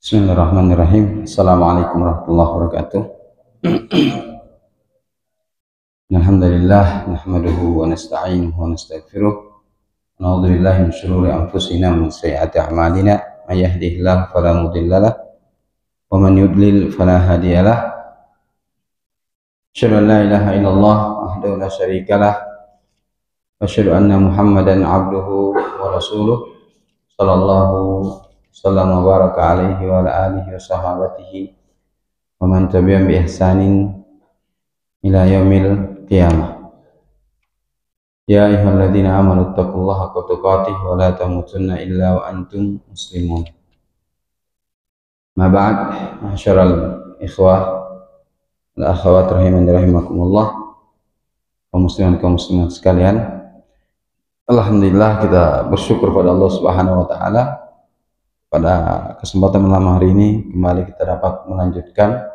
Bismillahirrahmanirrahim. Assalamualaikum warahmatullahi wabarakatuh. Alhamdulillah nahmaduhu wa nasta'inuhu wa nastaghfiruh. Na'udzu billahi min shururi anfusina wa min sayyiati a'malina. May yahdihillahu fala mudhillalah wa man yudlil fala hadiyalah. Asyhadu an la ilaha illallah wahdahu la syarikalah wa asyhadu anna Muhammadan 'abduhu wa rasuluh sallallahu sallam wa baraka alaihi wa ala alihi wa sahabatihi wa man tabi'ahum bi ihsanin ila yaumil qiyamah. Ya ayyuhalladzina amanu taqullaha haqqa tuqatih wa la tamutunna illa wa antum muslimun. Ma ba'd, ma'asyiral ikhwah wal akhawat rahimani rahimakumullah, kaum muslimin kaum muslimat sekalian. Alhamdulillah, kita bersyukur pada Allah Subhanahu wa taala. Pada kesempatan malam hari ini kembali kita dapat melanjutkan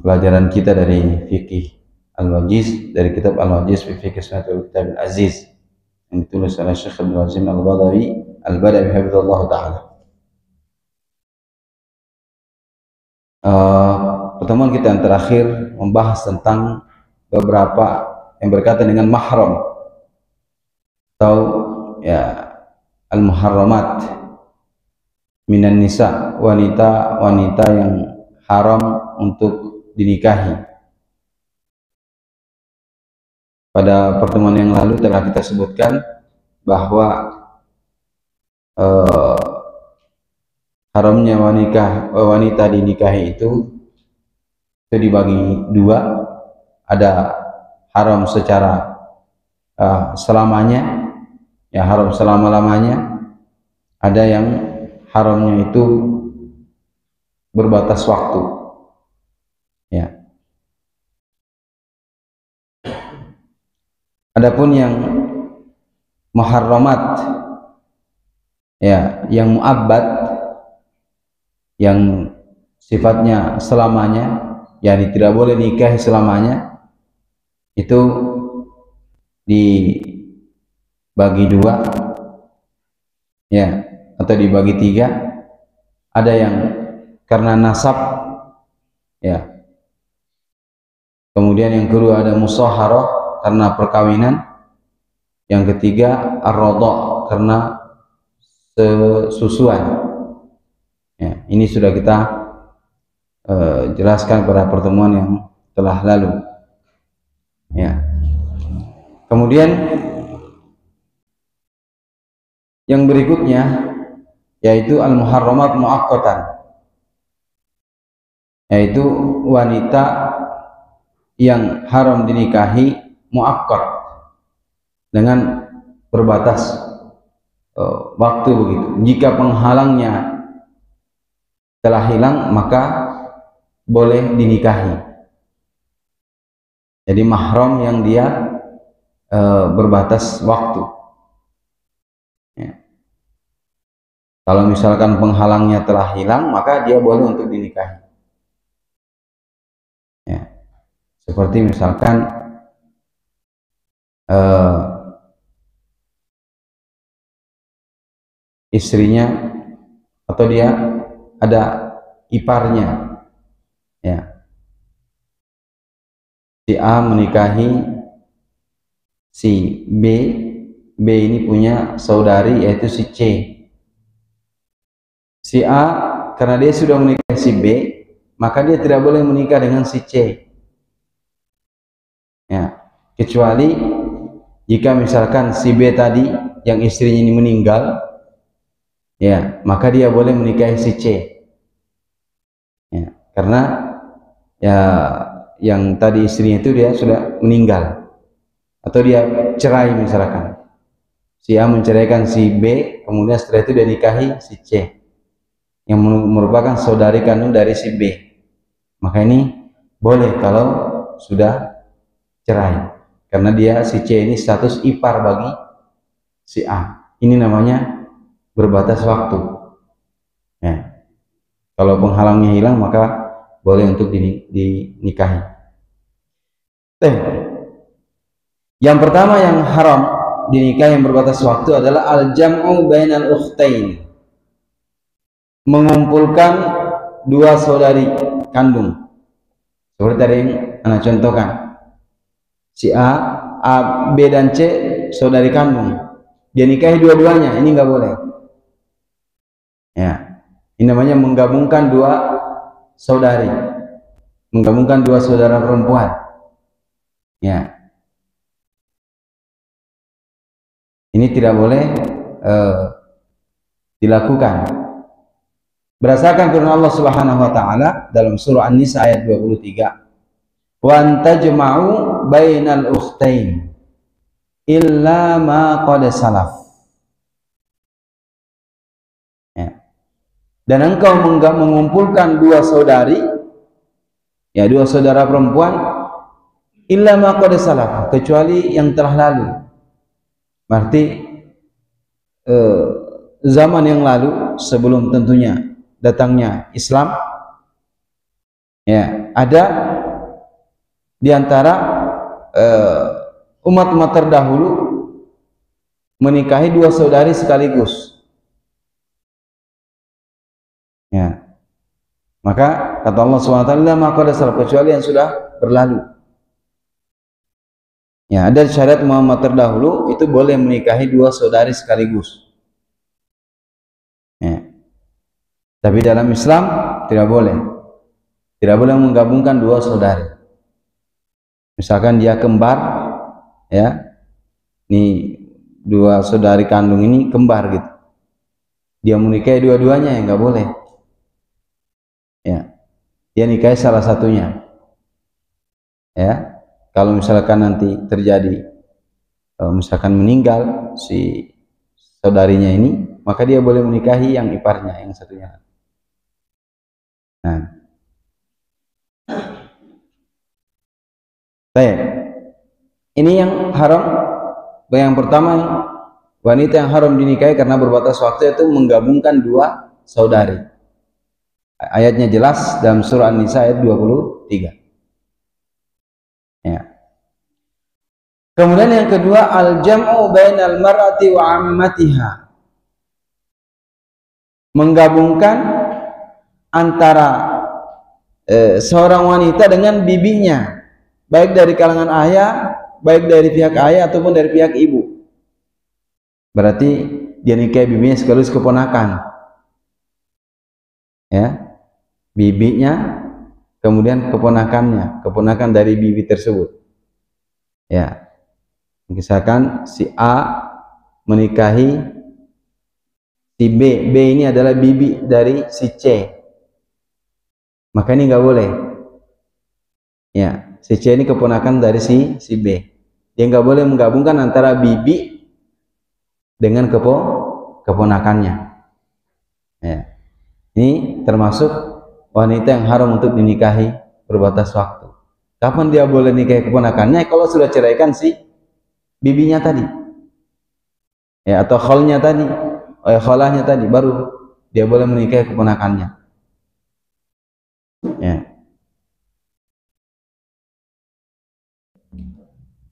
pelajaran kita dari fikih Al-Wajiz, dari kitab Al-Wajiz fi Fiqh Sunnatul Kitab Al-Aziz yang ditulis oleh Syekh Abdul Azim Al-Badawi hafizallahu taala. Pertemuan kita yang terakhir membahas tentang beberapa yang berkaitan dengan mahram atau ya al-muharramat minan nisa, wanita-wanita yang haram untuk dinikahi. Pada pertemuan yang lalu telah kita sebutkan bahwa haramnya wanita dinikahi itu dibagi dua. Ada haram secara selamanya, ya haram selama-lamanya. Ada yang haramnya itu berbatas waktu, ya. Adapun yang muharramat, ya, yang muabbad, yang sifatnya selamanya, yakni tidak boleh nikah selamanya, itu dibagi dua, ya, atau dibagi tiga. Ada yang karena nasab, ya. Kemudian yang kedua ada musaharah karena perkawinan. Yang ketiga ar-radha karena sesusuan. Ya, ini sudah kita jelaskan pada pertemuan yang telah lalu. Ya. Kemudian yang berikutnya yaitu al-muharramat muaqqatan, yaitu wanita yang haram dinikahi muaqqat dengan berbatas waktu begitu. Jika penghalangnya telah hilang maka boleh dinikahi. Jadi mahram yang dia berbatas waktu. Ya. Kalau misalkan penghalangnya telah hilang, maka dia boleh untuk dinikahi. Ya. Seperti misalkan istrinya atau dia ada iparnya, ya. Si A menikahi si B, B ini punya saudari yaitu si C. Si A karena dia sudah menikahi si B, maka dia tidak boleh menikah dengan si C, ya, kecuali jika misalkan si B tadi yang istrinya ini meninggal, ya, maka dia boleh menikahi si C, ya, karena ya yang tadi istrinya itu dia sudah meninggal atau dia cerai. Misalkan si A menceraikan si B, kemudian setelah itu dia nikahi si C yang merupakan saudari kandung dari si B, maka ini boleh kalau sudah cerai, karena dia si C ini status ipar bagi si A. Ini namanya berbatas waktu, ya. Kalau penghalangnya hilang maka boleh untuk dinikahi. Yang pertama yang haram dinikahi yang berbatas waktu adalah al-jam'u bainal ukhtain, mengumpulkan dua saudari kandung. Seperti tadi yang anak contohkan. Si A, B dan C saudari kandung. Dia nikahi dua-duanya, ini nggak boleh. Ya, ini namanya menggabungkan dua saudari, menggabungkan dua saudara perempuan. Ya, ini tidak boleh dilakukan. Berdasarkan firman Allah Subhanahu wa taala dalam surah An-Nisa ayat 23, "Wa antajma'u bainal ukhtain illa ma qad salaf." Ya. Dan engkau mengumpulkan dua saudari, ya dua saudara perempuan, illa ma qad salaf, kecuali yang telah lalu. Berarti zaman yang lalu sebelum tentunya datangnya Islam, ya ada di antara umat-umat terdahulu menikahi dua saudari sekaligus. Ya, maka kata Allah SWT, maka ada salah, kecuali yang sudah berlalu. Ya, ada syariat Muhammad terdahulu itu boleh menikahi dua saudari sekaligus. Ya. Tapi dalam Islam tidak boleh. Tidak boleh menggabungkan dua saudari. Misalkan dia kembar, ya, ini dua saudari kandung ini kembar gitu. Dia menikahi dua-duanya, ya nggak boleh. Ya, dia nikahi salah satunya. Ya, kalau misalkan nanti terjadi, misalkan meninggal si saudarinya ini, maka dia boleh menikahi yang iparnya, yang satunya. Nah, baik. Ini yang haram. Yang pertama, wanita yang haram dinikahi karena berbatas waktu itu menggabungkan dua saudari. Ayatnya jelas dalam surah An-Nisa ayat 23. Ya. Kemudian yang kedua, al-jam'u bainal mar'ati wa ammatiha. Menggabungkan antara seorang wanita dengan bibinya, baik dari kalangan ayah, baik dari pihak ayah ataupun dari pihak ibu. Berarti dia nikahi bibinya sekaligus keponakan. Ya. Bibinya kemudian keponakannya, keponakan dari bibi tersebut. Ya. Misalkan si A menikahi si B, B ini adalah bibi dari si C. Maka ini nggak boleh. Ya, si C ini keponakan dari si B. Dia nggak boleh menggabungkan antara bibi dengan keponakannya. Ya. Ini termasuk wanita yang haram untuk dinikahi berbatas waktu. Kapan dia boleh nikahi keponakannya? Kalau sudah ceraikan si bibinya tadi, ya, atau khalnya tadi, khalahnya tadi, baru dia boleh menikahi keponakannya. Ya.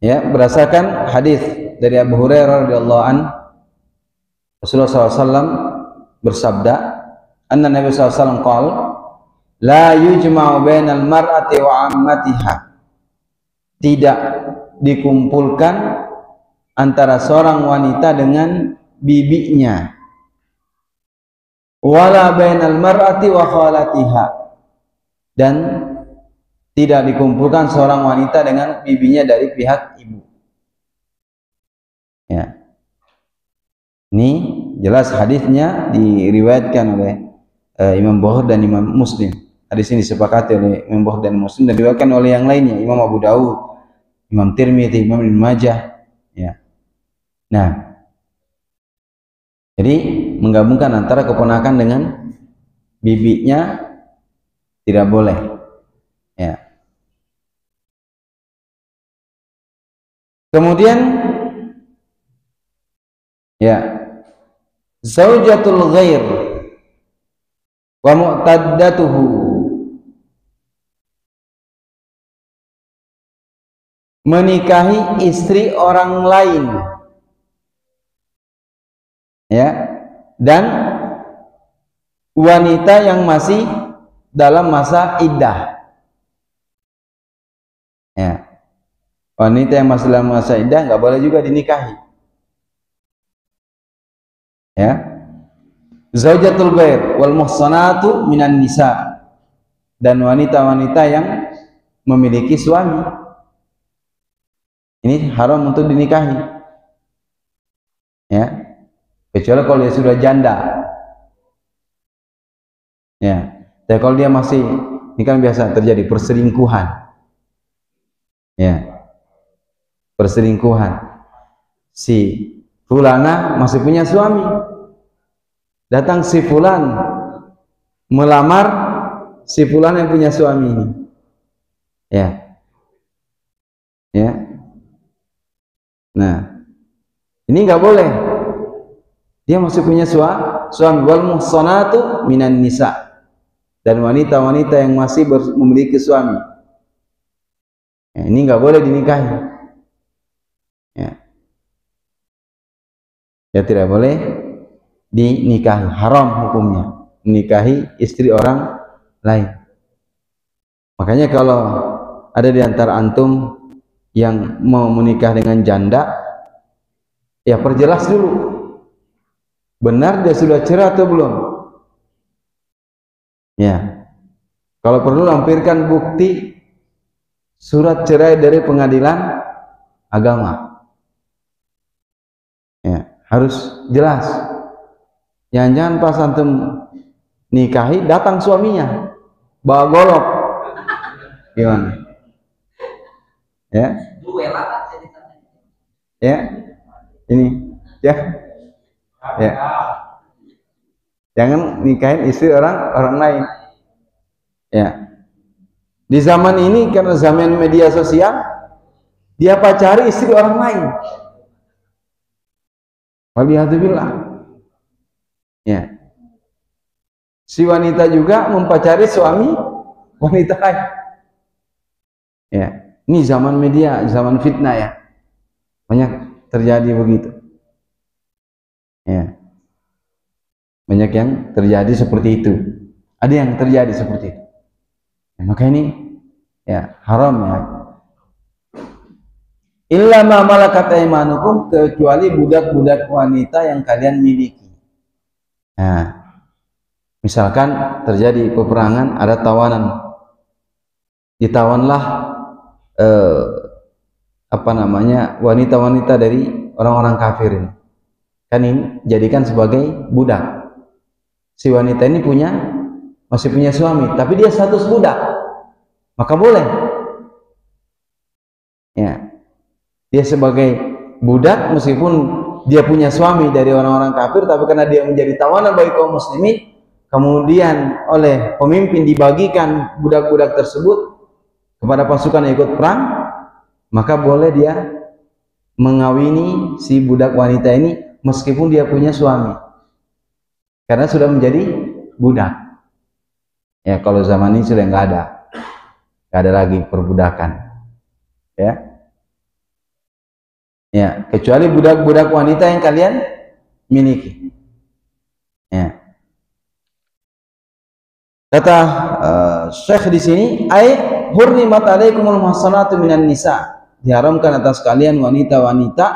Ya, berdasarkan hadis dari Abu Hurairah radhiyallahu an, Rasulullah SAW bersabda, anna Nabi SAW qala, la yujma'u bainal mar'ati wa ammatiha. Tidak dikumpulkan antara seorang wanita dengan bibinya. Wala bainal mar'ati wa khalatiha. Dan tidak dikumpulkan seorang wanita dengan bibinya dari pihak ibu. Ya. Ini jelas hadisnya diriwayatkan oleh Imam Bukhari dan Imam Muslim. Hadis ini disepakati oleh Imam Bukhari dan Muslim dan diriwayatkan oleh yang lainnya, Imam Abu Dawud, Imam Tirmidzi, Imam Ibnu Majah. Ya. Nah, jadi menggabungkan antara keponakan dengan bibinya tidak boleh. Ya. Kemudian, ya, zaujatul ghair wa mu'taddatuhu, menikahi istri orang lain, ya, dan wanita yang masih dalam masa iddah. Ya, wanita yang masih dalam masa iddah nggak boleh juga dinikahi. Ya, zaujatul ghair wal muhsanatu minan nisa, dan wanita-wanita yang memiliki suami ini haram untuk dinikahi. Ya, kecuali kalau dia sudah janda. Ya, tapi kalau dia masih, ini kan biasa terjadi perselingkuhan. Ya, perselingkuhan. Si fulana masih punya suami, datang si fulan melamar si fulan yang punya suami ini. Ya, ya. Nah, ini nggak boleh. Dia masih punya suami. Wal muhsanatu minan nisa, dan wanita-wanita yang masih memiliki suami. Ya, ini nggak boleh dinikahi. Ya. Ya, tidak boleh dinikahi, haram hukumnya menikahi istri orang lain. Makanya kalau ada di antara antum yang mau menikah dengan janda, ya perjelas dulu, benar dia sudah cerai atau belum. Ya, kalau perlu lampirkan bukti surat cerai dari pengadilan agama. Ya, harus jelas. Jangan pas antum nikahi datang suaminya bawa golok, gimana? Ya, ya, ini, ya, ya. Jangan nikahin istri orang lain. Ya, di zaman ini karena zaman media sosial, dia pacari istri orang lain. Waliyadzubillah. Ya, si wanita juga mempacari suami wanita lain. Ya, ini zaman media, zaman fitnah ya, banyak terjadi begitu. Ya, banyak yang terjadi seperti itu. Ada yang terjadi seperti itu. Ya, maka ini ya haram ya. Illa ma malakat aymanukum, kecuali budak-budak wanita yang kalian miliki. Nah, misalkan terjadi peperangan, ada tawanan, ditawanlah wanita-wanita dari orang-orang kafir ini, kan ini jadikan sebagai budak. Si wanita ini masih punya suami, tapi dia status budak, maka boleh. Ya, dia sebagai budak meskipun dia punya suami dari orang-orang kafir, tapi karena dia menjadi tawanan bagi kaum muslimin, kemudian oleh pemimpin dibagikan budak-budak tersebut kepada pasukan yang ikut perang, maka boleh dia mengawini si budak wanita ini meskipun dia punya suami, karena sudah menjadi budak. Ya, kalau zaman ini sudah nggak ada lagi perbudakan. Ya. Ya, kecuali budak-budak wanita yang kalian miliki. Ya. Kata Syekh di sini, ayat hurrimat alaikumul muhsanatu minan nisa, diharamkan atas kalian wanita-wanita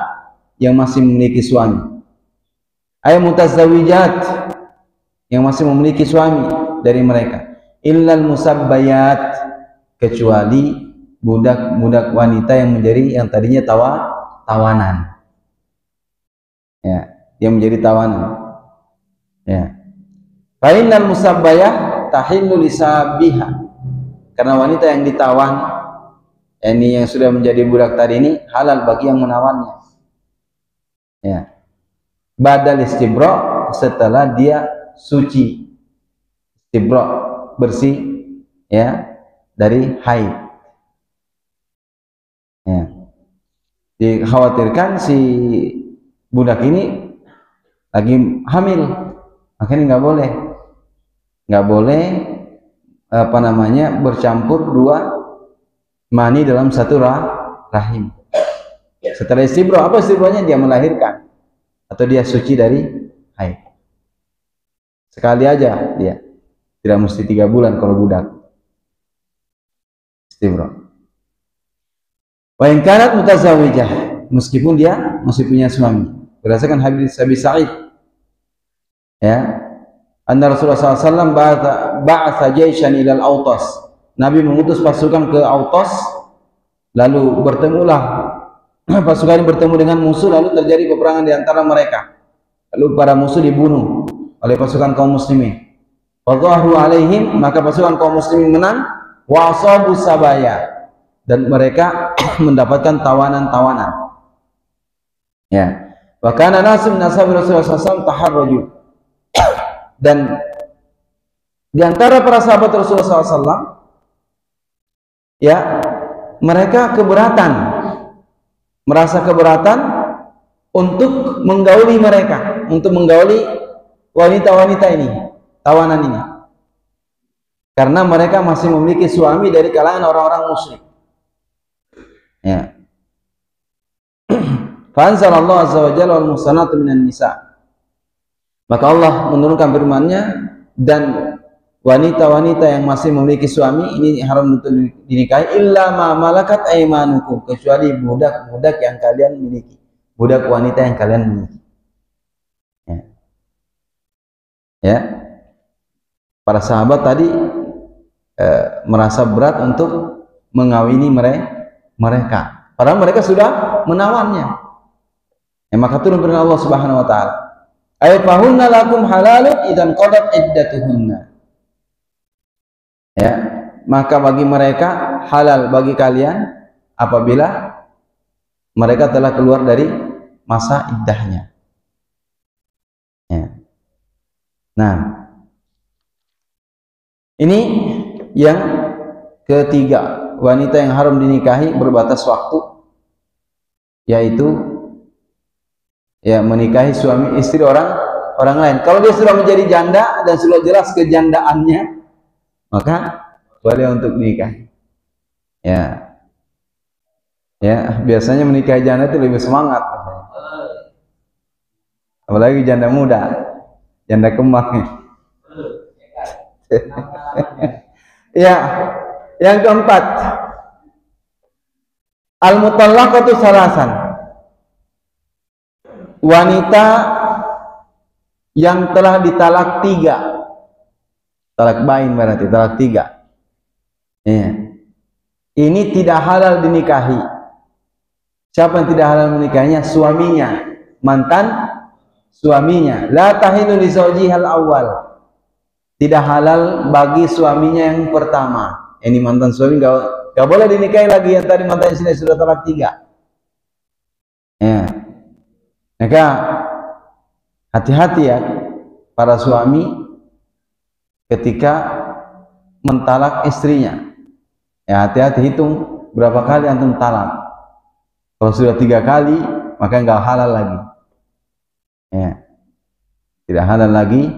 yang masih memiliki suami. Ayat mutazawwijat, yang masih memiliki suami dari mereka. Illal musabbayat, kecuali budak-budak wanita yang tadinya tawanan. Ya, yang menjadi tawanan. Ya. Fa innal musabbayah tahillu lisabiha, karena wanita yang ditawan, ini yang sudah menjadi budak tadi ini, halal bagi yang menawannya. Ya. Badal istibra, setelah dia suci, istibra, bersih ya dari haid. Ya. Dikhawatirkan si budak ini lagi hamil, makanya nggak boleh bercampur dua mani dalam satu rahim. Setelah istibra, apa istibranya? Dia melahirkan atau dia suci dari haid. sekali aja dia, tidak mesti 3 bulan kalau budak istibra. Wa in kanat mutazawijah, meskipun dia masih punya suami. Berdasarkan hadis Abi Sa'id, ya, anna Rasulullah SAW ba'atha jaishan ilal Autas. Nabi mengutus pasukan ke Autas, lalu bertemulah pasukan bertemu dengan musuh, lalu terjadi peperangan di antara mereka. Lalu para musuh dibunuh oleh pasukan kaum muslimin. Fadhahru alaihim, maka pasukan kaum muslimin menang. Wa asabu sabaya, dan mereka mendapatkan tawanan-tawanan. Ya. Wa kana nasun nasabi Rasulullah SAW taharraju. Dan di antara para sahabat Rasulullah SAW, ya, mereka merasa keberatan untuk menggauli mereka, untuk menggauli wanita-wanita ini, tawanan ini, karena mereka masih memiliki suami dari kalangan orang-orang musyrik. Ya. Fa anzalallahu azza wa jalla wal muhsanatu minan nisa. Maka Allah menurunkan firman-Nya, dan wanita-wanita yang masih memiliki suami ini haram untuk dinikahi illa ma malakat aymanukum, kecuali budak-budak yang kalian miliki, budak wanita yang kalian miliki. Ya. Ya. Para sahabat tadi merasa berat untuk mengawini mereka, padahal mereka sudah menawannya. Ya, maka turun firman Allah Subhanahu wa taala, ayfahunna lakum halalun idzan qadat iddatuhunna. Ya, maka bagi mereka halal bagi kalian apabila mereka telah keluar dari masa iddahnya. Ya. Nah, ini yang ketiga, wanita yang haram dinikahi berbatas waktu, yaitu ya menikahi suami istri orang lain. Kalau dia sudah menjadi janda dan sudah jelas kejandaannya, maka boleh untuk menikah. Ya, ya, biasanya menikahi janda itu lebih semangat, apalagi janda muda, janda kembang. Ya, yang keempat, al-mutallaqatu salasan, wanita yang telah ditalak 3. Talak bain berarti talak 3. Ya. Ini tidak halal dinikahi. Siapa yang tidak halal menikahinya? Suaminya, mantan suaminya. La tahilu li zawjihal awal. Tidak halal bagi suaminya yang pertama. Ini mantan suami, gak boleh dinikahi lagi yang tadi mantan istri sudah talak 3. Ya. Maka hati-hati ya para suami ketika mentalak istrinya. Ya, hati-hati, hitung berapa kali antum talak. Kalau sudah 3 kali, maka enggak halal lagi. Ya. Tidak halal lagi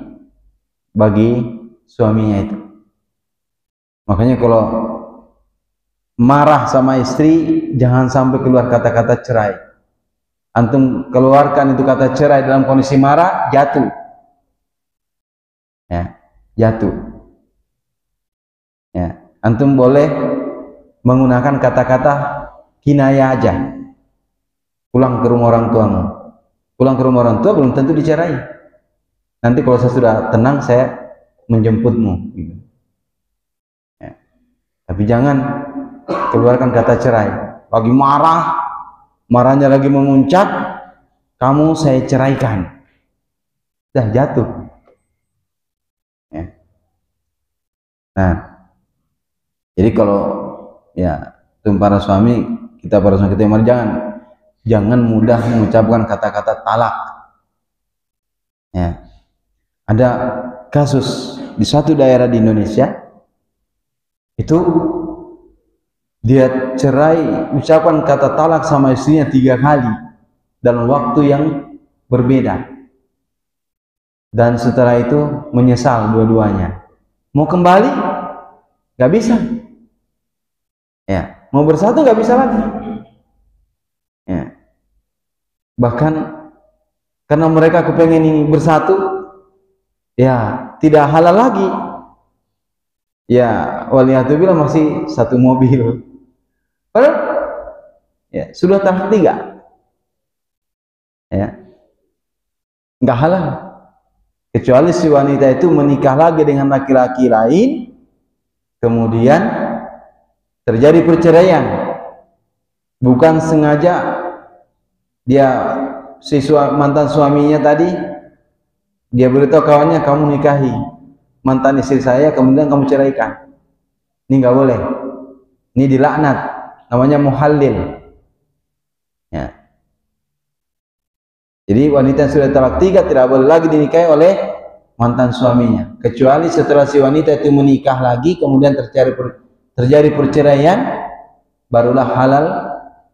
bagi suaminya itu. Makanya kalau marah sama istri, jangan sampai keluar kata-kata cerai. Antum keluarkan itu kata cerai dalam kondisi marah, jatuh. Ya, jatuh. Ya, antum boleh menggunakan kata-kata kinayah aja. Pulang ke rumah orang tuamu. Pulang ke rumah orang tua belum tentu dicerai. Nanti kalau saya sudah tenang, saya menjemputmu. Ya. Tapi jangan keluarkan kata cerai. Lagi marah, marahnya lagi memuncak, kamu saya ceraikan. Dah jatuh. Ya. Nah, jadi kalau ya para suami kita jangan mudah mengucapkan kata-kata talak. Ya. Ada kasus di satu daerah di Indonesia, itu dia cerai, ucapan kata talak sama istrinya 3 kali dalam waktu yang berbeda, dan setelah itu menyesal dua-duanya. Mau kembali gak bisa, ya, mau bersatu gak bisa lagi, ya. Bahkan karena mereka kepengen ini bersatu, ya tidak halal lagi. Ya, waliyatubillah masih satu mobil. Padahal ya sudah tahap 3. Ya, nggak halal. Kecuali si wanita itu menikah lagi dengan laki-laki lain, kemudian terjadi perceraian, bukan sengaja dia mantan suaminya tadi dia beritahu kawannya, kamu nikahi mantan istri saya, kemudian kamu ceraikan. Ini nggak boleh. Ini dilaknat, namanya muhallil. Ya. Jadi wanita yang sudah talak 3 tidak boleh lagi dinikahi oleh mantan suaminya, kecuali setelah si wanita itu menikah lagi, kemudian terjadi perceraian, barulah halal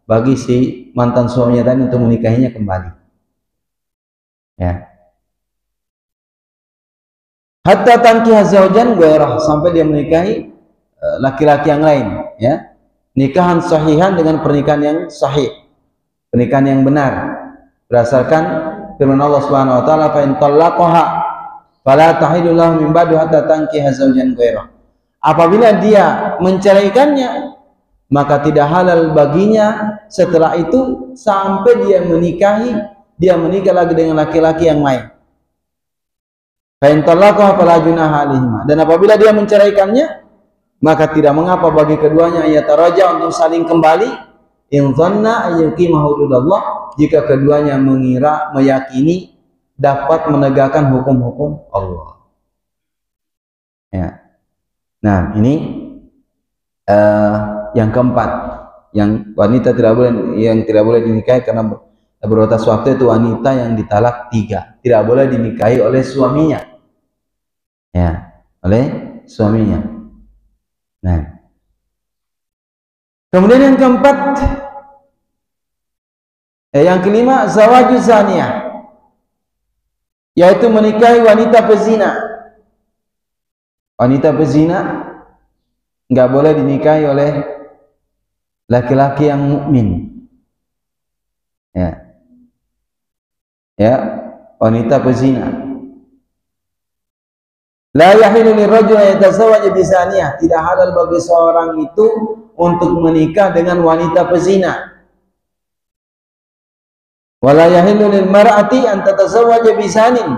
bagi si mantan suaminya tadi untuk menikahinya kembali. Ya. Hatta tankiha zaujan ghairah, sampai dia menikahi laki-laki yang lain, ya. Nikahan sahihan dengan pernikahan yang sahih, pernikahan yang benar, berdasarkan firman Allah Subhanahu wa taala, fa in talaqaha fala tahillu lahu min ba'du hatta tankiha zaujan ghairah. Apabila dia menceraikannya, maka tidak halal baginya setelah itu sampai dia menikah lagi dengan laki-laki yang lain. Fa in talaqaha fala junaha alaihima, dan apabila dia menceraikannya, maka tidak mengapa bagi keduanya yataraja untuk saling kembali, in dhanna ayyuqima hududallah, jika keduanya meyakini dapat menegakkan hukum-hukum Allah. Ya. Nah, ini yang keempat, yang wanita yang tidak boleh dinikahi karena berbatas waktu, itu wanita yang ditalak 3, tidak boleh dinikahi oleh suaminya. Ya, oleh suaminya. Nah, kemudian yang keempat, yang kelima, zawaju zaniyah, yaitu menikahi wanita pezina. Wanita pezina nggak boleh dinikahi oleh laki-laki yang mukmin. Ya, ya, wanita pezina. La yahilu lirrajuli yatazawwaju bizaniyah, tidak halal bagi seorang itu untuk menikah dengan wanita pezina. Wala yahilu lil mar'ati an tatazawwaja bizanin,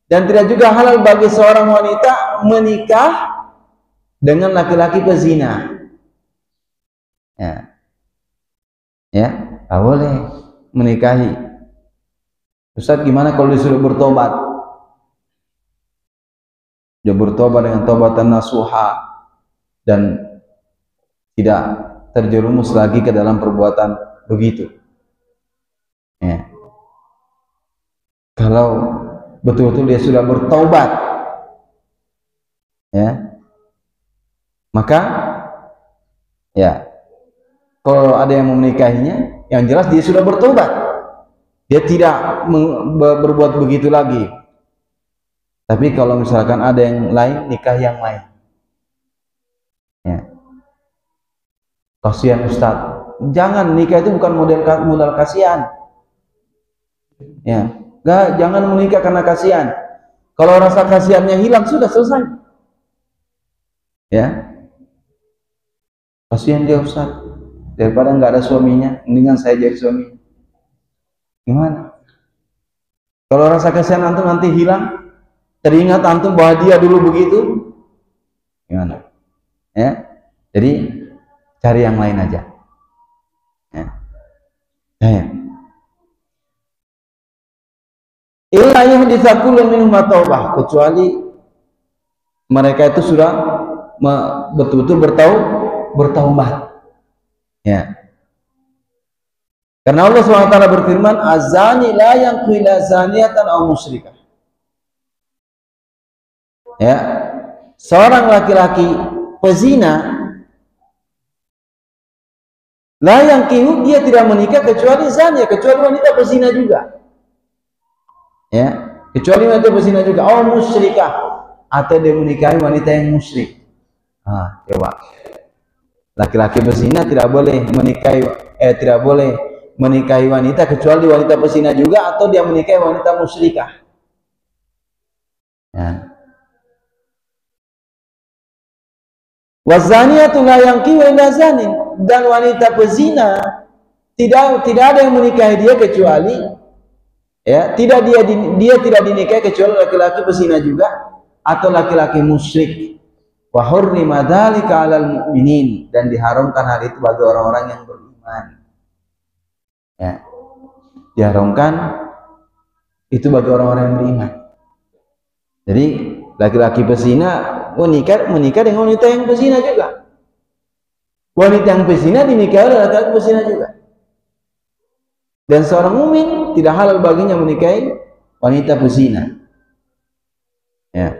dan tidak juga halal bagi seorang wanita menikah dengan laki-laki pezina. Ya, ya, tak boleh menikahi. Ustaz, gimana kalau disuruh bertobat? Dia bertobat dengan taubatan nasuha dan tidak terjerumus lagi ke dalam perbuatan begitu. Ya. Kalau betul-betul dia sudah bertobat, ya, maka ya, kalau ada yang menikahinya, yang jelas dia sudah bertobat, dia tidak berbuat begitu lagi. Tapi kalau misalkan ada yang lain, nikah yang lain, ya, kasihan Ustaz. Jangan, nikah itu bukan modal kasihan. Ya, jangan menikah karena kasihan. Kalau rasa kasihannya hilang, sudah selesai. Ya, kasihan dia Ustaz, daripada nggak ada suaminya, mendingan saya jadi suami. Gimana? Kalau rasa kasihan antum nanti hilang, teringat antum bahwa dia dulu begitu, gimana? Ya, jadi cari yang lain aja. Ya. Ya. Illa yuhditsa kullun minhum taubah, kecuali mereka itu sudah betul-betul bertaubat. Ya. Karena Allah SWT berfirman, azani la yanqi la zaniyatan aw musyrikah. Ya, seorang laki-laki pezina, la yanqihu, dia tidak menikah kecuali zania, kecuali wanita pezina juga. Ya, kecuali wanita pezina juga, aw musyrikah, atau dia menikahi wanita yang musyrik. Coba, laki-laki pezina tidak boleh menikahi wanita kecuali wanita pezina juga, atau dia menikahi wanita musyrikah. Ya. Wazaniyatu la yankihu illa zanin, dan wanita pezina tidak ada yang menikahi dia kecuali, ya, dia tidak dinikahi kecuali laki-laki pezina juga atau laki-laki musyrik. Wa hurrima dzalika 'alal mu'minin, dan diharamkan hal itu bagi orang-orang yang beriman. Ya. Diharamkan itu bagi orang-orang yang beriman. Jadi laki-laki pezina menikah dengan wanita yang pezina juga. Wanita yang pezina dinikahi oleh laki-laki pezina juga. Dan seorang mukmin tidak halal baginya menikahi wanita pezina. Ya.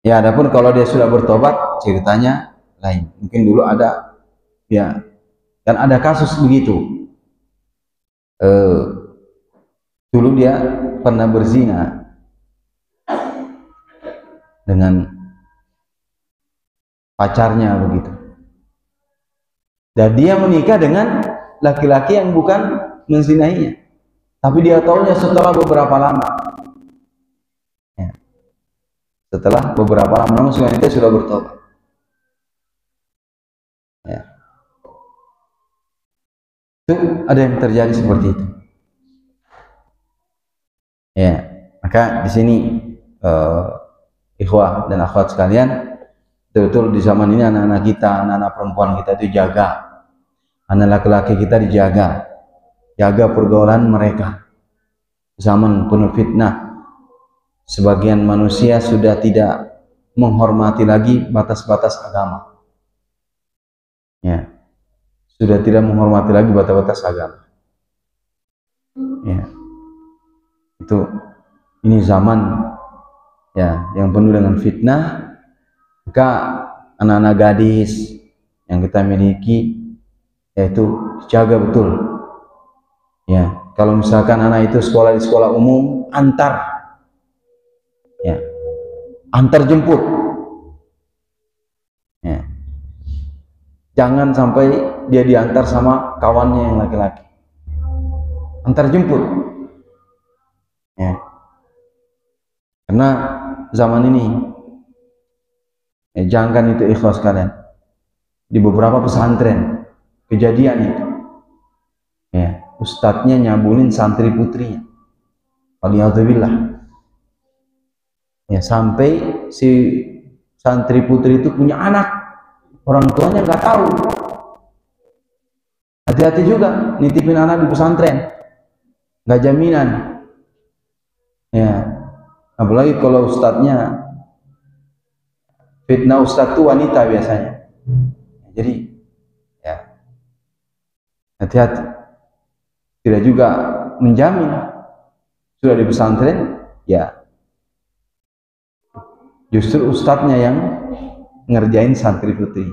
Ya, adapun kalau dia sudah bertobat, ceritanya lain. Mungkin dulu ada, ya, dan ada kasus begitu. Dulu dia pernah berzina dengan pacarnya begitu, dan dia menikah dengan laki-laki yang bukan menzinainya, tapi dia tahunya setelah beberapa lama. Ya. Setelah beberapa lama, namun dia sudah bertobat. Ya. Itu ada yang terjadi seperti itu. Ya, maka di sini ikhwah dan akhwat sekalian, betul-betul di zaman ini anak-anak kita, anak-anak perempuan kita itu jaga, anak laki-laki kita dijaga, jaga pergaulan mereka. Zaman penuh fitnah, sebagian manusia sudah tidak menghormati lagi batas-batas agama. Ya, sudah tidak menghormati lagi batas-batas agama. Ya, itu ini zaman, ya, yang penuh dengan fitnah. Maka anak-anak gadis yang kita miliki, yaitu jaga betul. Ya, kalau misalkan anak itu sekolah di sekolah umum, antar, ya, antar jemput. Ya. Jangan sampai dia diantar sama kawannya yang laki-laki. Antar jemput. Ya. Karena zaman ini, jangan itu ikhlas kalian, di beberapa pesantren kejadian itu, ya, ustadznya nyabulin santri putrinya, waliyadzubillah, ya, sampai si santri putri itu punya anak, orang tuanya nggak tahu. Hati-hati juga nitipin anak di pesantren, nggak jaminan. Ya, apalagi kalau ustadznya fitnah, ustadz itu wanita biasanya. Jadi, ya, hati-hati. Tidak juga menjamin. Sudah di pesantren, ya, justru ustadznya yang ngerjain santri putri.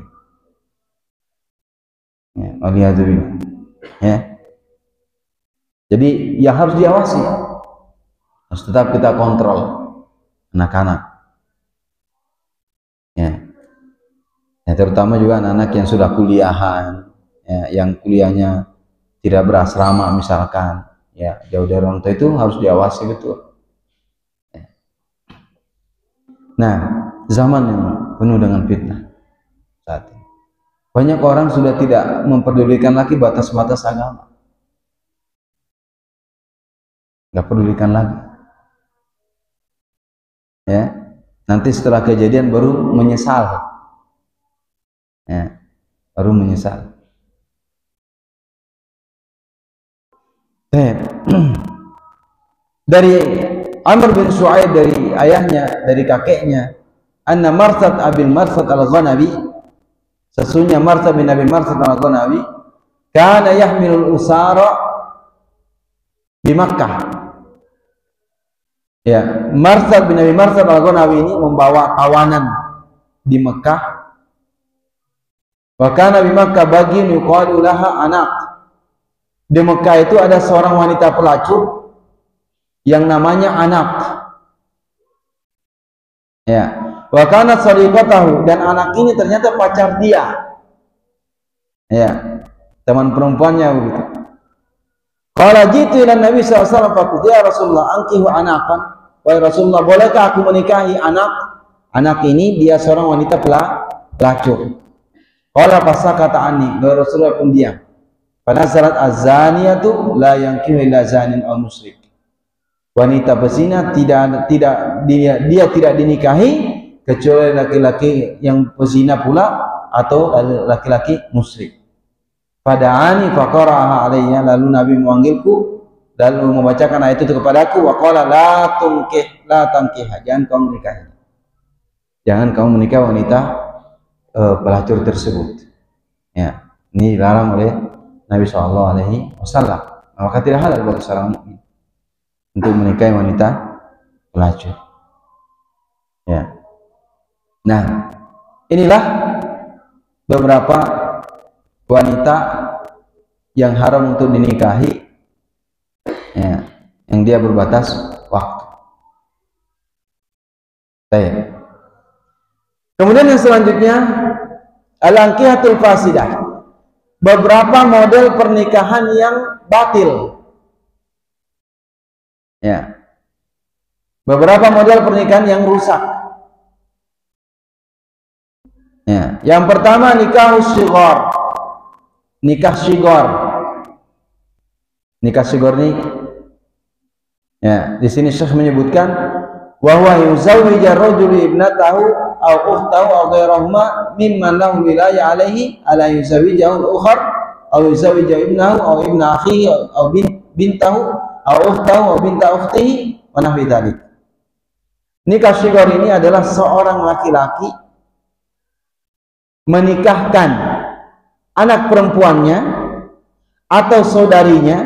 Ya, waliyadzubillah. Ya. Jadi, ya harus diawasi. Harus tetap kita kontrol anak-anak. Ya. Ya, terutama juga anak-anak yang sudah kuliahan, ya, yang kuliahnya tidak berasrama misalkan, ya, jauh dari orang tua, itu harus diawasi betul. Ya. Nah, zaman yang penuh dengan fitnah saat ini, banyak orang sudah tidak memperdulikan lagi batas-batas agama, nggak pedulikan lagi. Ya, nanti setelah kejadian baru menyesal. Ya, baru menyesal. Dari Amr bin Shu'aib, dari ayahnya, dari kakeknya, anna Marsad Abil Marsad al-Ghanawi, sesungguhnya Marsad bin Abil Marsad al-Ghanawi, kana yahmilul usara di Makkah. Ya, Marsad bin Abi Marsad al-Ghanawi ini membawa tawanan di Mekah. Wa kana bi Makkah bagian yuqalu laha anak. Di Mekah itu ada seorang wanita pelacur yang namanya Anak. Ya, wa kana sadiqatahu, dan Anak ini ternyata pacar dia. Ya, teman perempuannya begitu. Qala jitu ila Nabi sallallahu alaihi wasallam faqultu ya Rasulullah ankihu anaqan. Wahai Rasulullah, bolehkah aku menikahi anak? Anak ini dia seorang wanita pelacur. Qala fasakata anni. Wahai Rasulullah pun diam. Fanazalat az-zaniyatu la yankihu illa zanin aw musyrik. Wanita pezina dia tidak dinikahi kecuali laki-laki yang pezina pula atau laki-laki musyrik. Fada'ani faqara'aha alayya, lalu Nabi memanggilku lalu membacakan ayat itu kepadaku, wa qala la tankiha, jangan kamu menikahi. Jangan kamu menikah wanita pelacur tersebut. Ya, ini dilarang oleh Nabi sallallahu alaihi wasallam. Maka tidak halal bagi seorang mukmin untuk menikahi wanita pelacur. Ya. Nah, inilah beberapa wanita yang haram untuk dinikahi, ya, yang dia berbatas waktu. Baik. Kemudian yang selanjutnya al-ankihatul fasidah, beberapa model pernikahan yang batil. Ya, beberapa model pernikahan yang rusak. Ya, yang pertama nikah shighar. Nikah shighar. Nikah shighar ini, ya, di sini Syekh menyebutkan wa huwa yuzawwiju ar-rajulu ibnatahu aw ukhtahu aw ghairahuma mimman lahu wilayah alaihi ala yuzawwijahu al-ukhar aw yuzawwiju ibnahu aw ibna akhihi aw bintahu aw ukhtahu aw binta ukhtihi wa nahwi dzalik. Nikah shighar ini adalah seorang laki-laki menikahkan anak perempuannya atau saudarinya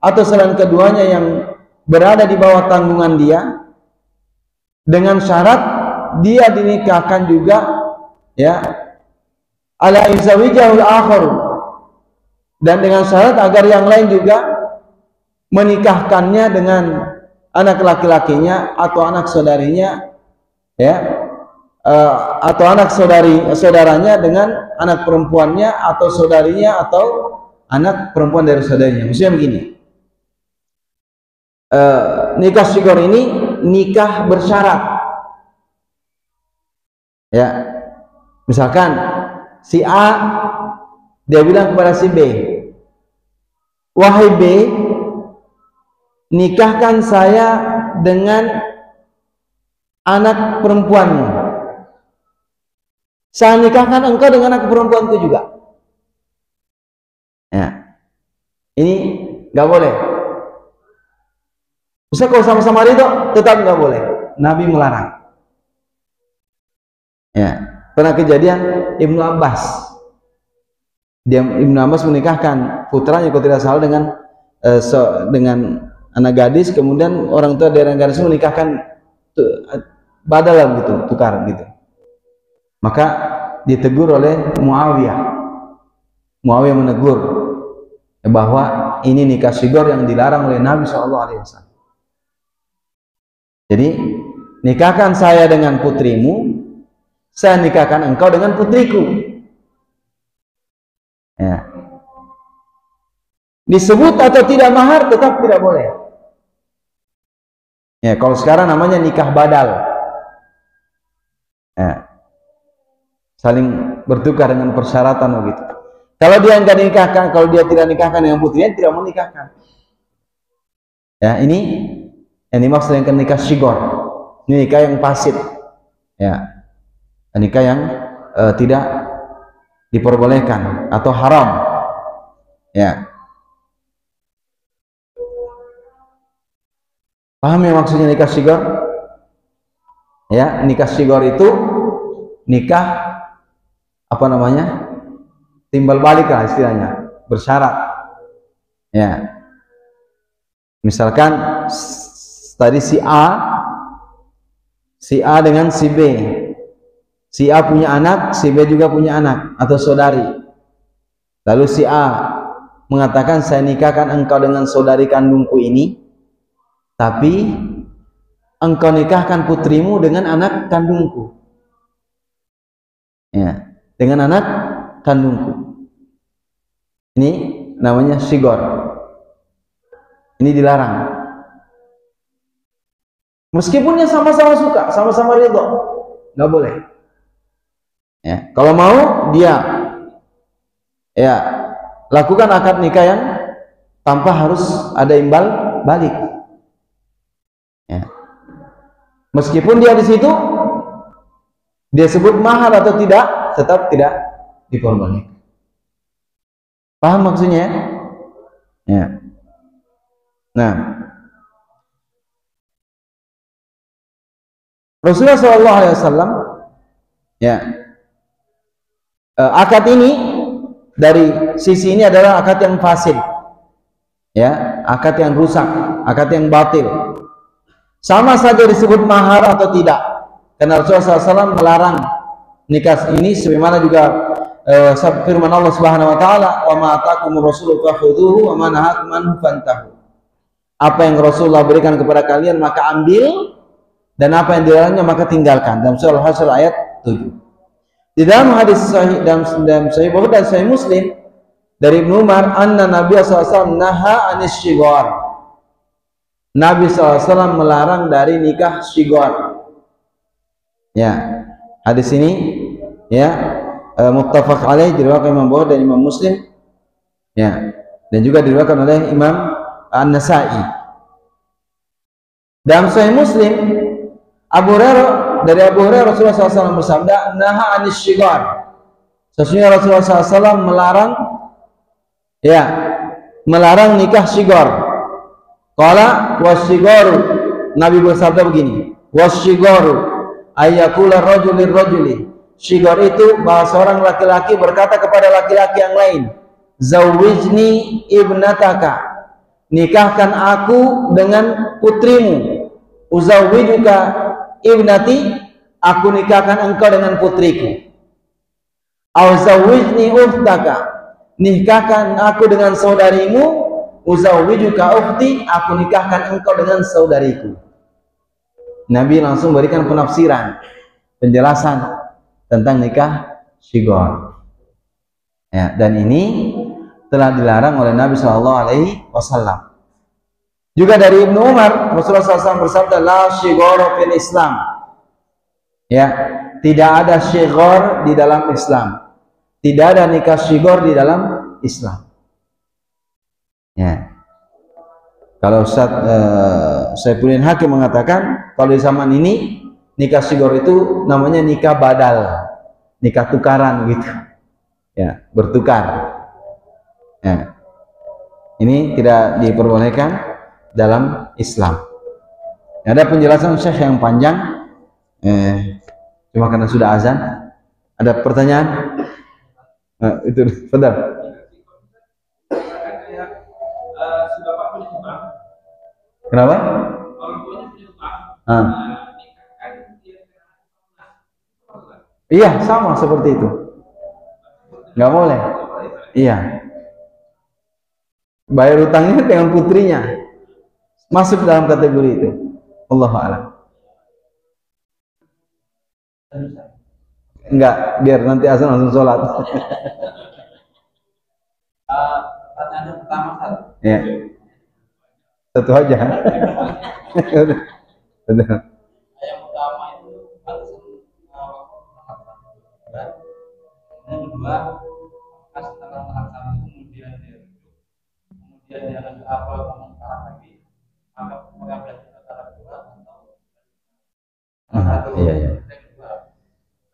atau selain keduanya yang berada di bawah tanggungan dia, dengan syarat dia dinikahkan juga, ya, ala yuzawijahul akhar, dan dengan syarat agar yang lain juga menikahkannya dengan anak laki-lakinya atau anak saudarinya, ya, atau anak saudaranya dengan anak perempuannya atau saudarinya atau anak perempuan dari saudaranya. Maksudnya begini, nikah shighar ini nikah bersyarat. Ya, misalkan si A dia bilang kepada si B, wahai B, nikahkan saya dengan anak perempuanmu. Saya nikahkan engkau dengan anak perempuanku juga. Ya, ini nggak boleh. Bisa kalau sama-sama ridho, tetap nggak boleh. Nabi melarang. Ya, pernah kejadian Ibnu Abbas. Ibnu Abbas menikahkan putranya kalau tidak salah dengan anak gadis, kemudian orang tua dari anak gadis menikahkan badalan gitu, tukar gitu. Maka ditegur oleh Muawiyah. Muawiyah menegur bahwa ini nikah shighar yang dilarang oleh Nabi SAW. Jadi, nikahkan saya dengan putrimu, saya nikahkan engkau dengan putriku. Ya. Disebut atau tidak mahar tetap tidak boleh. Ya, kalau sekarang namanya nikah badal. Ya, saling bertukar dengan persyaratan begitu. Kalau dia enggak nikahkan, kalau dia tidak nikahkan dengan putrinya, tidak mau nikahkan. Ya, ini yang dimaksud dengan nikah shighar. Ini nikah yang fasid. Ya, nikah yang tidak diperbolehkan atau haram. Ya, paham ya maksudnya nikah shighar? Ya, nikah shighar itu nikah apa namanya, timbal balik lah istilahnya, bersyarat. Ya, misalkan tadi si A dengan si B, si A punya anak, si B juga punya anak atau saudari. Lalu si A mengatakan, saya nikahkan engkau dengan saudari kandungku ini, tapi engkau nikahkan putrimu dengan anak kandungku. Ya, dengan anak kandungku. Ini namanya shighar. Ini dilarang. Meskipun dia sama-sama suka, sama-sama ridho, nggak boleh. Ya, kalau mau dia ya lakukan akad nikah yang tanpa harus ada imbal balik. Ya. Meskipun dia di situ dia sebut mahar atau tidak, tetap tidak diperbolehkan. Paham maksudnya? Ya. Nah, Rasulullah SAW, ya, akad ini dari sisi ini adalah akad yang fasid, ya, akad yang rusak, akad yang batil. Sama saja disebut mahar atau tidak, karena Rasulullah SAW melarang nikah ini, sebagaimana juga firman Allah Subhanahu Wa Taala, wa ma atakumur rasulu fakhudhuhu wa ma nahakum anhu fantahu. Apa yang Rasulullah berikan kepada kalian maka ambil, dan apa yang dilarangnya maka tinggalkan. Dalam surah Al-Hasyr ayat 7. Di dalam hadis sahih dalam Sahih Bukhari dan Sahih Muslim dari Ibnu Umar, anna Nabi SAW naha anis shighar. Nabi SAW melarang dari nikah shighar. Ya, hadis ini ya muttafaq alaih, diriwayatkan Imam Bukhari dan Imam Muslim. Ya, dan juga diriwayatkan oleh Imam An-Nasa'i. Dalam Sahih Muslim, dari Abu Hurairah Rasulullah SAW bersabda, naha anis shighar. Sesungguhnya Rasulullah SAW melarang nikah shighar. Qala wasyigharu, Nabi bersabda begini, wasyigharu ayyakula rajulir rajuli. Shighar itu bahwa seorang laki-laki berkata kepada laki-laki yang lain, zawwijni ibnataka, nikahkan aku dengan putrimu. Uzawwijuka ibnati, aku nikahkan engkau dengan putriku. Uzawwijni ukhtaka, nikahkan aku dengan saudarimu. Uzawwijuka ukhti, aku nikahkan engkau dengan saudariku. Nabi langsung berikan penafsiran, penjelasan tentang nikah shighar. Ya, dan ini telah dilarang oleh Nabi SAW. Juga dari Ibnu Umar, Rasulullah SAW bersabda, la shighara fil Islam. Ya, tidak ada shighar di dalam Islam. Tidak ada nikah shighar di dalam Islam. Ya. Kalau Ustaz Saifuddin Hakim mengatakan, kalau di zaman ini nikah shighar itu namanya nikah badal, nikah tukaran gitu. Ya, bertukar. Ya. Ini tidak diperbolehkan dalam Islam. Ada penjelasan Syekh yang panjang, cuma karena sudah azan. Ada pertanyaan? Itu benar. Kenapa? Iya, sama seperti itu. Nggak boleh. Iya. Bayar utangnya dengan putrinya. Masuk dalam kategori itu. Allahu a'lam. Enggak, biar nanti azan langsung sholat. Pertanyaan pertama satu. Ya. Satu aja. Yang pertama itu yang kedua, setelah melaksanakan kemudian dia ada apa ngomong sekarang lagi, maka mengambil antara dua atau iya.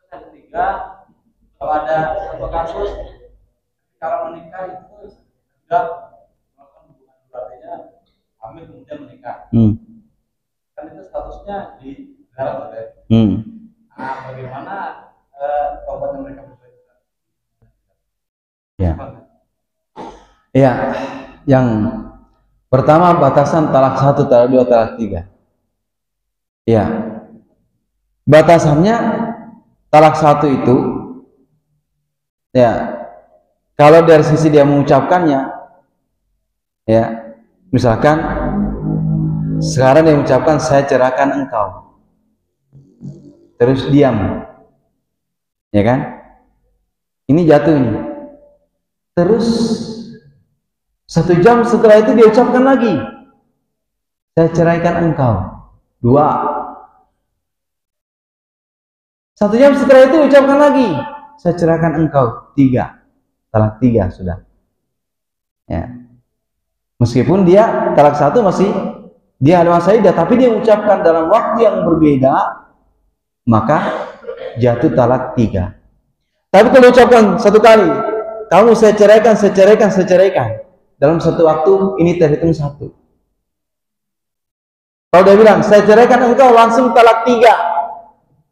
Yang ketiga, kalau ada satu kasus kalau menikah itu sudah melakukan hubungan berartinya hamil kemudian menikah, kan itu statusnya di dalam Nah, bagaimana tobatnya mereka berbeda? Ya. Ya, yang pertama batasan talak 1, talak 2, talak 3. Ya, batasannya talak 1 itu, ya, kalau dari sisi dia mengucapkannya, ya, misalkan sekarang dia mengucapkan saya cerahkan engkau, terus diam, ya kan? Ini jatuh ini. Terus 1 jam setelah itu dia ucapkan lagi, saya ceraikan engkau. 2. 1 jam setelah itu ucapkan lagi, saya ceraikan engkau. 3. Talak 3 sudah. Ya. Meskipun dia talak 1 masih dia ada masa iddah, tapi dia ucapkan dalam waktu yang berbeda, maka jatuh talak 3. Tapi kalau ucapkan 1 kali, kamu saya ceraikan, saya ceraikan, saya ceraikan, dalam 1 waktu, ini terhitung 1. Kalau dia bilang saya ceraikan engkau, langsung talak 3,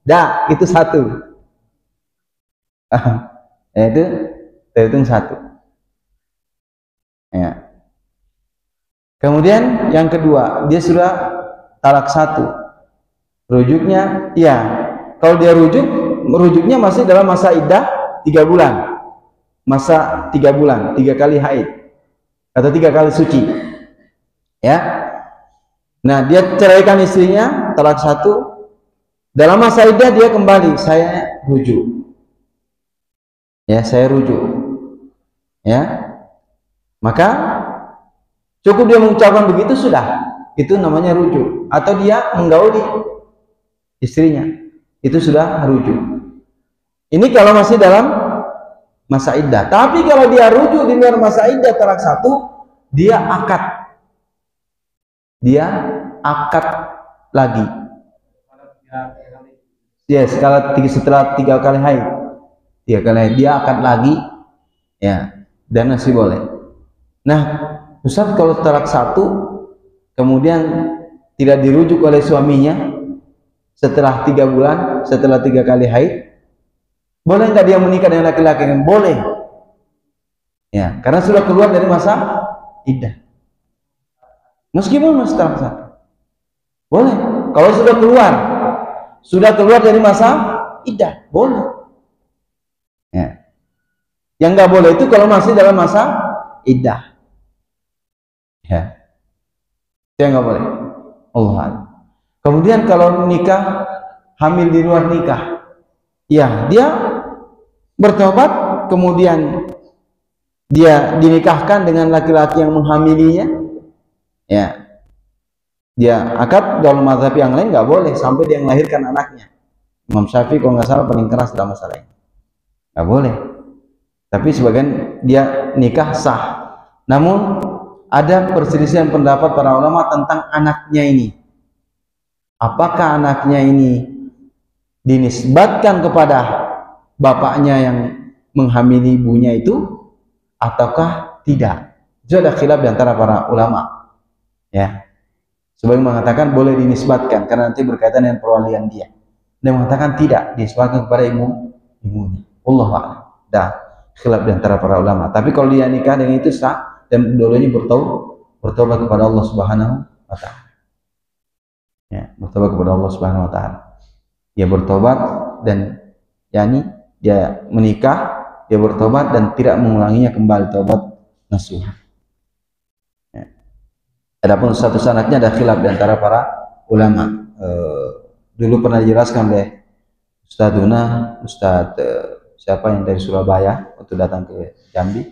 dah itu 1. Itu terhitung 1. Ya. Kemudian yang kedua, dia sudah talak 1, rujuknya, ya, kalau dia rujuknya masih dalam masa iddah 3 bulan, masa 3 bulan, 3 kali haid atau 3 kali suci, ya. Nah, dia ceraikan istrinya, talak 1, dalam masa iddah dia kembali, saya rujuk, ya, saya rujuk, ya, maka cukup dia mengucapkan begitu sudah, itu namanya rujuk. Atau dia menggauli istrinya, itu sudah rujuk. Ini kalau masih dalam masa iddah. Tapi kalau dia rujuk di luar masa iddah talak 1, dia akad lagi. Ya, setelah 3 kali haid, 3 kali haid dia akad lagi, ya, dan masih boleh. Nah, Ustaz, kalau talak 1 kemudian tidak dirujuk oleh suaminya setelah 3 bulan, setelah 3 kali haid, boleh nggak dia menikah dengan laki-laki? Boleh, ya, karena sudah keluar dari masa iddah. Meskipun masih talak 1, boleh. Kalau sudah keluar dari masa iddah, boleh, ya. Yang nggak boleh itu kalau masih dalam masa iddah, ya, dia nggak boleh. Allah. Kemudian kalau nikah, hamil di luar nikah, ya, dia bertobat, kemudian dia dinikahkan dengan laki-laki yang menghamilinya, ya, dia akad. Dalam mazhab yang lain nggak boleh sampai dia melahirkan anaknya. Imam Syafi'i kalau nggak salah paling keras dalam masalah ini, nggak boleh. Tapi sebagian dia nikah sah. Namun ada perselisihan pendapat para ulama tentang anaknya ini. Apakah anaknya ini dinisbatkan kepada bapaknya yang menghamili ibunya itu ataukah tidak? Itu ada khilaf di antara para ulama, ya. Sebagian mengatakan boleh dinisbatkan karena nanti berkaitan dengan perwalian dia. Dia mengatakan tidak, dinisbatkan kepada ibunya. Allah a'lam. Dah khilaf di antara para ulama. Tapi kalau dia nikah dengan itu sah dan dua-duanya bertobat kepada Allah Subhanahu wa taala. Ya, bertobat kepada Allah Subhanahu wa taala. Dia bertobat dan yakni dia menikah, dia bertobat dan tidak mengulanginya kembali, tobat nasuha. Ya. Adapun status anaknya ada khilaf di antara para ulama. Dulu pernah dijelaskan oleh Ustadz siapa yang dari Surabaya waktu datang ke Jambi,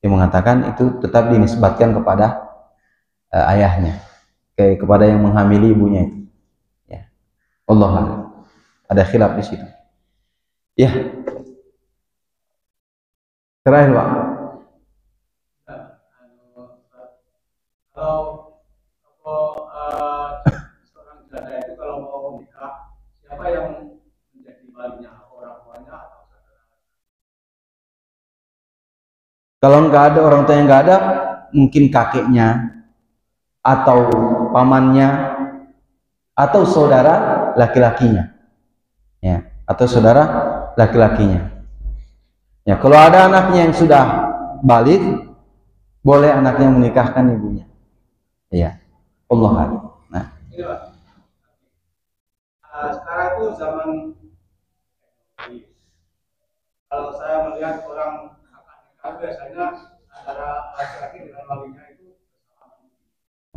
dia mengatakan itu tetap dinisbatkan kepada ayahnya, kepada yang menghamili ibunya itu, ya. Allah, ada khilaf di situ, ya. Terakhir, Pak. Seorang janda itu kalau mau menikah, siapa yang menjadi walinya, orang tuanya atau saudara? Kalau nggak ada orang tua yang nggak ada, mungkin kakeknya atau pamannya atau saudara laki-lakinya, ya, atau saudara laki-lakinya. Ya, kalau ada anaknya yang sudah balik, boleh anaknya menikahkan ibunya. Ya, Allah a'lam. Nah, Ini Pak, sekarang itu zaman kalau saya melihat orang akan nikah biasanya antara laki-laki dengan walinya itu bersama.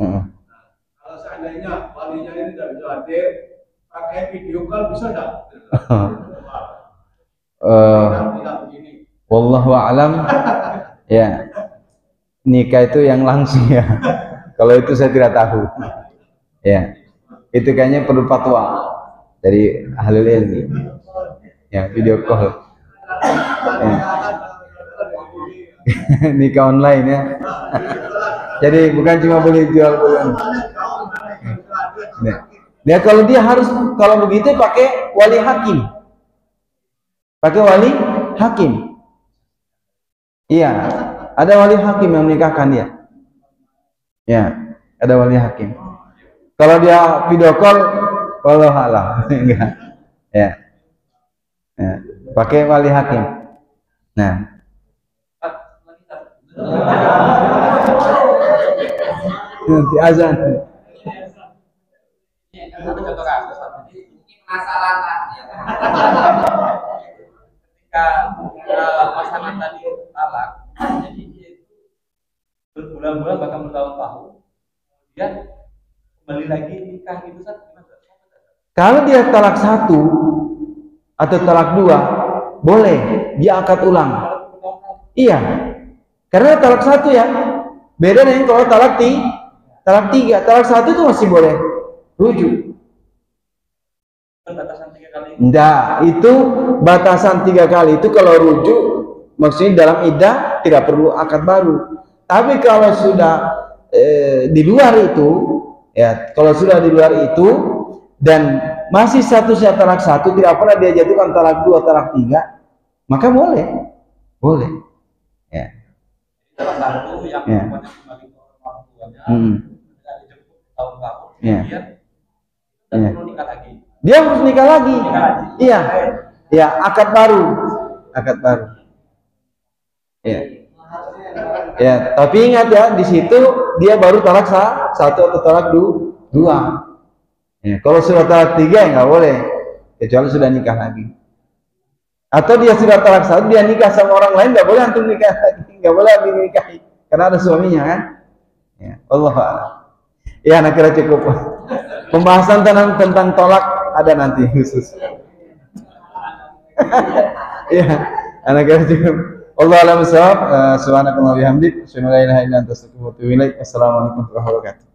Nah, kalau seandainya walinya ini tidak bisa hadir, pakai video call bisa tidak? Tidak begini. wallahu a'lam. Ya, nikah itu yang langsung, ya. Kalau itu saya tidak tahu. Ya, itu kayaknya perlu fatwa dari ahli ilmu. Ya, video call. Ya. Nikah online ya. Jadi bukan cuma boleh jual beli. Ya, kalau dia harus, kalau begitu pakai wali hakim. Pakai wali hakim. Iya, ada wali hakim yang menikahkan dia. Ya, ada wali hakim. Kalau dia video call, wallahu a'lam. Enggak. Ya. Ya, pakai wali hakim. Nah. Nanti azan. Satu contoh kasus, penasaran ketika pasangan tadi talak, jadi dia itu berbulan-bulan bahkan bertahun-tahun, kemudian kembali lagi nikah gitu kan? Kalau dia talak 1 atau talak 2, boleh dia akad ulang. Iya, karena talak 1 ya, beda dengan kalau talak 3. Talak 1 itu masih boleh rujuk. Batasan 3 kali. Enggak, itu batasan 3 kali itu kalau rujuk, maksudnya dalam iddah tidak perlu akad baru. Tapi kalau sudah di luar itu, ya kalau sudah di luar itu dan masih statusnya talak 1, tidak pernah dia jatuhkan talak 2, talak 3, maka boleh. Ya. Salah satu yang Ya. kembali ke orang tuanya, dijemput tahun-tahun, kemudian perlu nikah lagi. Dia harus nikah lagi. Iya. Ya, akad baru. Ya. Ya, tapi ingat ya, di situ dia baru talak 1 atau talak 2. Ya, kalau sudah talak 3 ya nggak boleh, kecuali sudah nikah lagi. Atau dia sudah talak 1, dia nikah sama orang lain, nggak boleh antum nikah lagi, nggak boleh dinikahi, karena ada suaminya kan. Ya, Allah a'lam. Ya, anak kira cukup. Pembahasan tentang tolak ada nanti khusus. Ya, anak kira cukup. Allah a'lam bishawab. Subhanakallah bihamdik, asyhadu an la ilaha illa anta astaghfiruka wa atubu ilaik. Assalamualaikum warahmatullahi wabarakatuh.